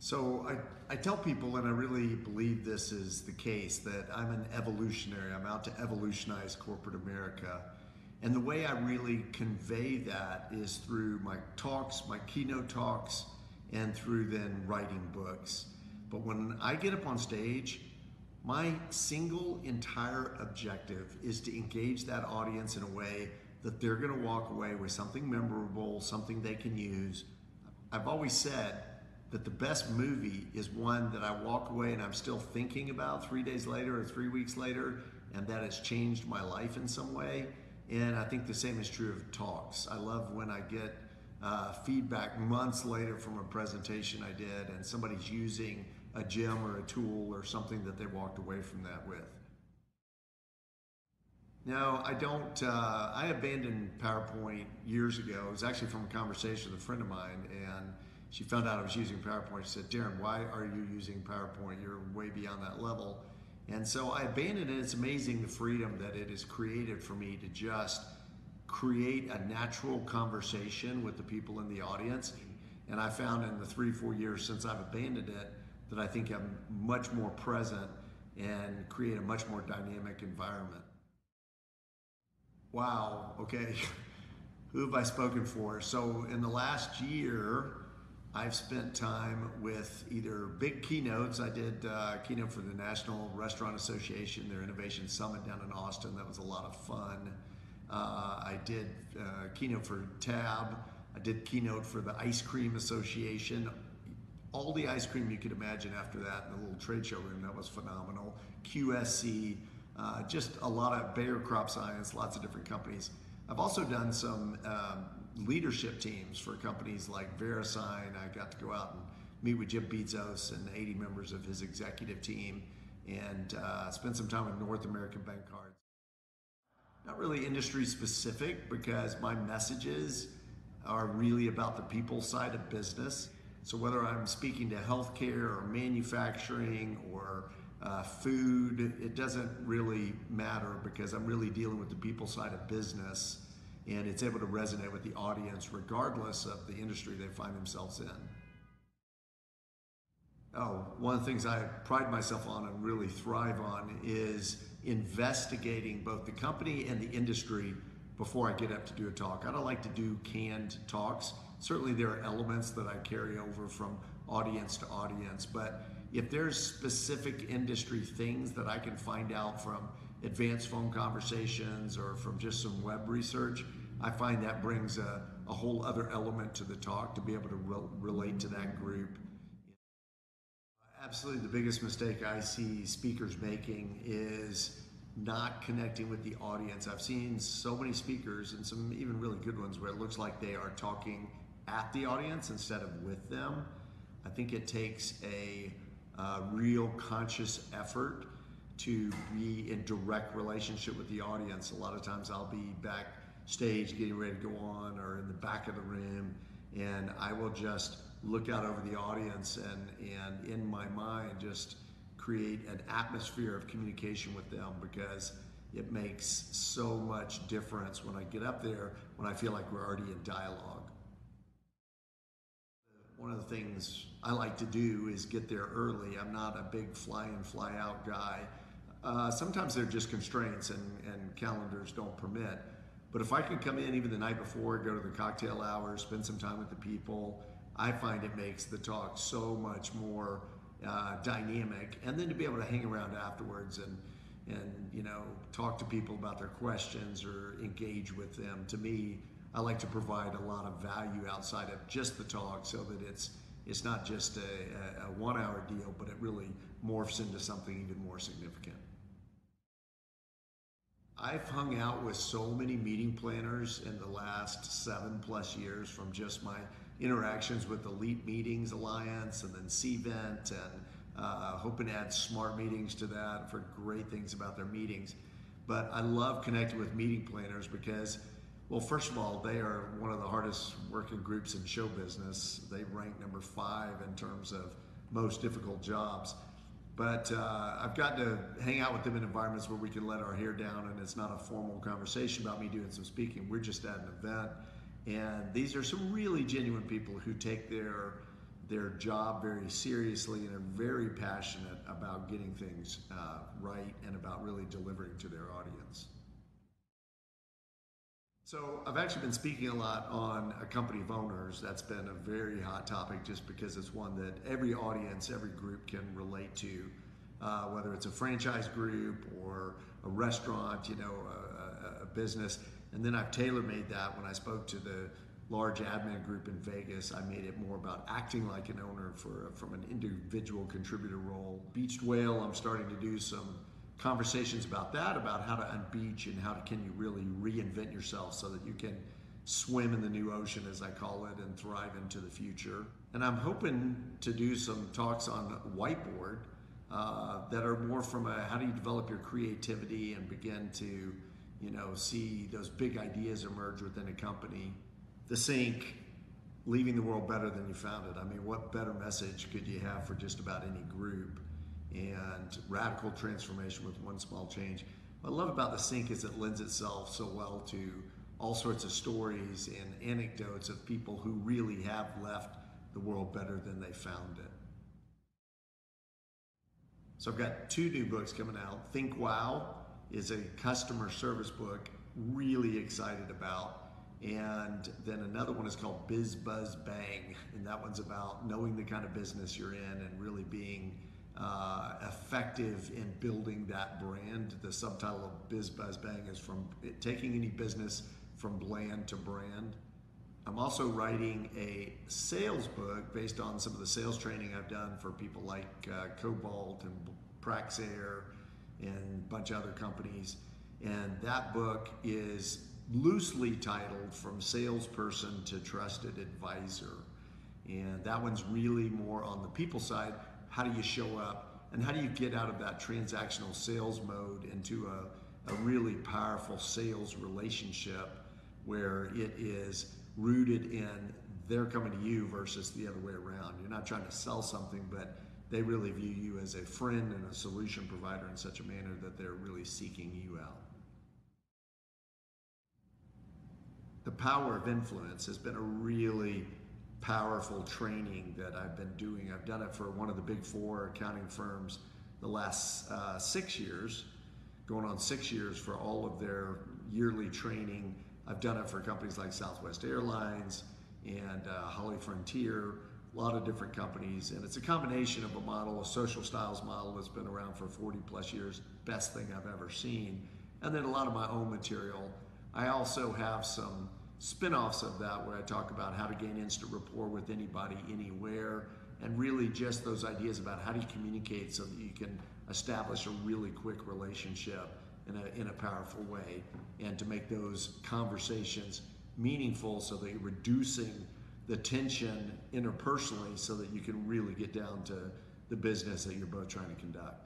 So I tell people, and I really believe this is the case, that I'm an evolutionary. I'm out to evolutionize corporate America. And the way I really convey that is through my talks, my keynote talks, and through then writing books. But when I get up on stage, my single entire objective is to engage that audience in a way that they're going to walk away with something memorable, something they can use. I've always said that the best movie is one that I walk away and I'm still thinking about 3 days later or 3 weeks later, and that has changed my life in some way. And I think the same is true of talks. I love when I get feedback months later from a presentation I did and somebody's using a gem or a tool or something that they walked away from that with. Now, I abandoned PowerPoint years ago. It was actually from a conversation with a friend of mine, and she found out I was using PowerPoint. She said, "Daren, why are you using PowerPoint? You're way beyond that level." And so I abandoned it. It's amazing the freedom that it has created for me to just create a natural conversation with the people in the audience. And I found in the 3-4 years since I've abandoned it that I think I'm much more present and create a much more dynamic environment. Wow, okay, who have I spoken for? So in the last year, I've spent time with either big keynotes. I did a keynote for the National Restaurant Association, their Innovation Summit down in Austin. That was a lot of fun. I did a keynote for TAB. I did keynote for the Ice Cream Association. All the ice cream you could imagine after that in the little trade show room. That was phenomenal. QSC, just a lot of Bayer Crop Science, lots of different companies. I've also done some leadership teams for companies like VeriSign. I got to go out and meet with Jim Bezos and 80 members of his executive team and spend some time with North American bank cards. Not really industry specific because my messages are really about the people side of business. So whether I'm speaking to healthcare or manufacturing or food, it doesn't really matter because I'm really dealing with the people side of business, and it's able to resonate with the audience regardless of the industry they find themselves in. Oh, one of the things I pride myself on and really thrive on is investigating both the company and the industry before I get up to do a talk. I don't like to do canned talks. Certainly there are elements that I carry over from audience to audience, but if there's specific industry things that I can find out from advanced phone conversations or from just some web research, I find that brings a whole other element to the talk to be able to relate to that group. Absolutely the biggest mistake I see speakers making is not connecting with the audience. I've seen so many speakers and some even really good ones where it looks like they are talking at the audience instead of with them. I think it takes a real conscious effort to be in direct relationship with the audience. A lot of times I'll be backstage getting ready to go on or in the back of the room, and I will just look out over the audience and in my mind just create an atmosphere of communication with them because it makes so much difference when I get up there when I feel like we're already in dialogue. One of the things I like to do is get there early. I'm not a big fly in, fly out guy. Sometimes they're just constraints and calendars don't permit. But if I can come in even the night before, go to the cocktail hour, spend some time with the people, I find it makes the talk so much more dynamic. And then to be able to hang around afterwards and talk to people about their questions or engage with them. To me, I like to provide a lot of value outside of just the talk so that it's not just a 1 hour deal, but it really morphs into something even more significant. I've hung out with so many meeting planners in the last 7+ years from just my interactions with Elite Meetings Alliance and then CVent and hoping to add smart meetings to that for great things about their meetings. But I love connecting with meeting planners because, well, first of all, they are one of the hardest working groups in show business. They rank number 5 in terms of most difficult jobs. But I've gotten to hang out with them in environments where we can let our hair down and it's not a formal conversation about me doing some speaking. We're just at an event. And these are some really genuine people who take their their job very seriously and are very passionate about getting things right and about really delivering to their audience. So I've actually been speaking a lot on a company of owners. That's been a very hot topic just because it's one that every audience, every group can relate to, whether it's a franchise group or a restaurant, a business. And then I've tailor-made that when I spoke to the large admin group in Vegas. I made it more about acting like an owner from an individual contributor role. Beached Whale, I'm starting to do some conversations about that, about how to unbeach and can you really reinvent yourself so that you can swim in the new ocean, as I call it, and thrive into the future. And I'm hoping to do some talks on whiteboard that are more from how do you develop your creativity and begin to see those big ideas emerge within a company. The Sink, leaving the world better than you found it. I mean, what better message could you have for just about any group? And radical transformation with one small change. What I love about The Sink is it lends itself so well to all sorts of stories and anecdotes of people who really have left the world better than they found it. So I've got 2 new books coming out. Think Wow is a customer service book, really excited about. And then another one is called Biz Buzz Bang, and that one's about knowing the kind of business you're in and really being effective in building that brand. The subtitle of Biz Buzz Bang is from taking any business from bland to brand. I'm also writing a sales book based on some of the sales training I've done for people like Cobalt and Praxair and a bunch of other companies. And that book is loosely titled From Salesperson to Trusted Advisor. And that one's really more on the people side. How do you show up and how do you get out of that transactional sales mode into a really powerful sales relationship where it is rooted in they're coming to you versus the other way around. You're not trying to sell something, but they really view you as a friend and a solution provider in such a manner that they're really seeking you out. The Power of Influence has been a really powerful training that I've been doing. I've done it for one of the big 4 accounting firms the last 6 years, going on 6 years for all of their yearly training. I've done it for companies like Southwest Airlines and Holly Frontier, a lot of different companies. And it's a combination of a model, a social styles model that's been around for 40 plus years, best thing I've ever seen. And then a lot of my own material. I also have some spin-offs of that where I talk about how to gain instant rapport with anybody, anywhere, and really just those ideas about how do you communicate so that you can establish a really quick relationship in a powerful way, and to make those conversations meaningful so that you're reducing the tension interpersonally so that you can really get down to the business that you're both trying to conduct.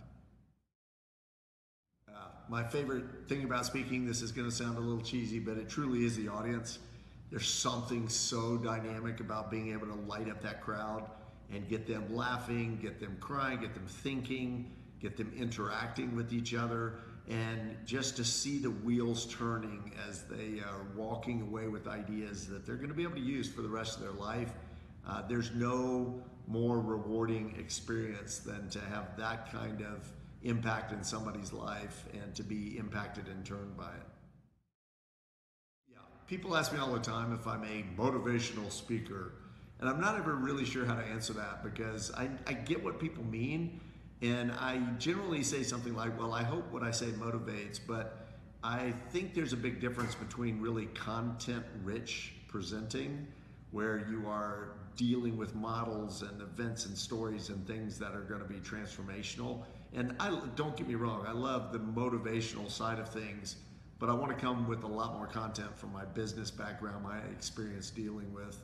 My favorite thing about speaking, this is going to sound a little cheesy, but it truly is the audience. There's something so dynamic about being able to light up that crowd and get them laughing, get them crying, get them thinking, get them interacting with each other, and just to see the wheels turning as they are walking away with ideas that they're going to be able to use for the rest of their life. There's no more rewarding experience than to have that kind of impact in somebody's life and to be impacted in turn by it. Yeah, people ask me all the time if I'm a motivational speaker, and I'm not ever really sure how to answer that because I get what people mean, and I generally say something like, well, I hope what I say motivates, but I think there's a big difference between really content-rich presenting, where you are dealing with models and events and stories and things that are going to be transformational. And don't get me wrong, I love the motivational side of things, but I want to come with a lot more content from my business background, my experience dealing with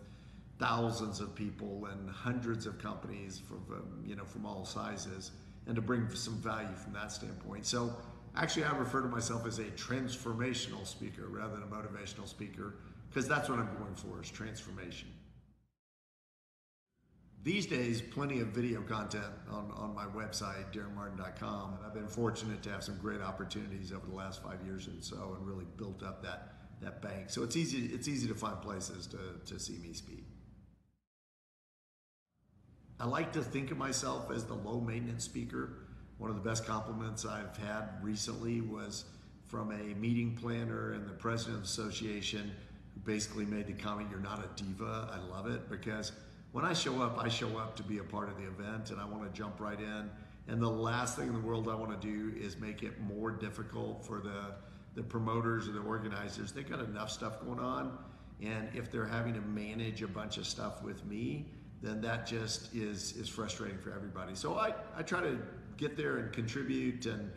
thousands of people and hundreds of companies from all sizes, and to bring some value from that standpoint. So actually, I refer to myself as a transformational speaker rather than a motivational speaker, because that's what I'm going for, is transformation. These days, plenty of video content on my website, DarenMartin.com. And I've been fortunate to have some great opportunities over the last 5 years and so, and really built up that bank. So it's easy to find places to see me speak. I like to think of myself as the low maintenance speaker. One of the best compliments I've had recently was from a meeting planner and the president of the association, who basically made the comment, "You're not a diva." I love it, because when I show up to be a part of the event, and I want to jump right in. And the last thing in the world I want to do is make it more difficult for the promoters or the organizers. They've got enough stuff going on, and if they're having to manage a bunch of stuff with me, then that just is frustrating for everybody. So I try to get there and contribute and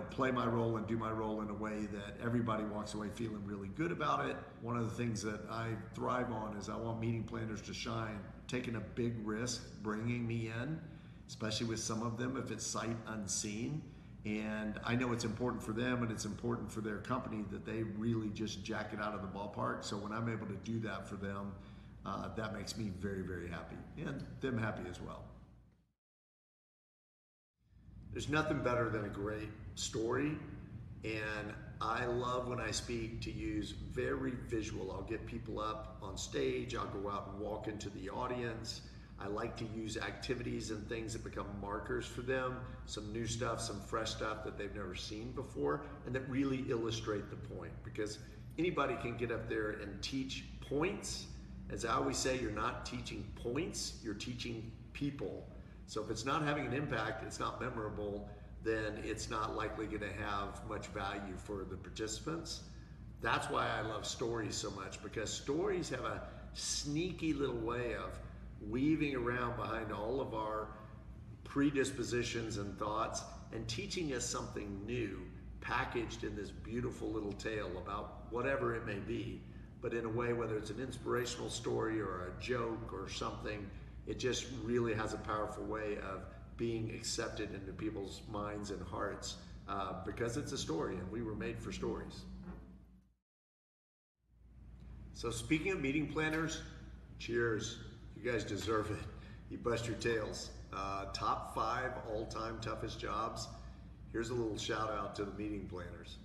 play my role and do my role in a way that everybody walks away feeling really good about it. One of the things that I thrive on is I want meeting planners to shine, taking a big risk, bringing me in, especially with some of them if it's sight unseen. And I know it's important for them and it's important for their company that they really just jack it out of the ballpark. So when I'm able to do that for them, that makes me very, very happy, and them happy as well. There's nothing better than a great story, and I love when I speak to use very visual. I'll get people up on stage, I'll go out and walk into the audience. I like to use activities and things that become markers for them, some new stuff, some fresh stuff that they've never seen before, and that really illustrate the point, because anybody can get up there and teach points. As I always say, you're not teaching points, you're teaching people. So if it's not having an impact, it's not memorable, then it's not likely going to have much value for the participants. That's why I love stories so much, because stories have a sneaky little way of weaving around behind all of our predispositions and thoughts and teaching us something new, packaged in this beautiful little tale about whatever it may be, but in a way, whether it's an inspirational story or a joke or something, it just really has a powerful way of being accepted into people's minds and hearts, because it's a story and we were made for stories. So speaking of meeting planners, cheers. You guys deserve it. You bust your tails. Top 5 all-time toughest jobs. Here's a little shout out to the meeting planners.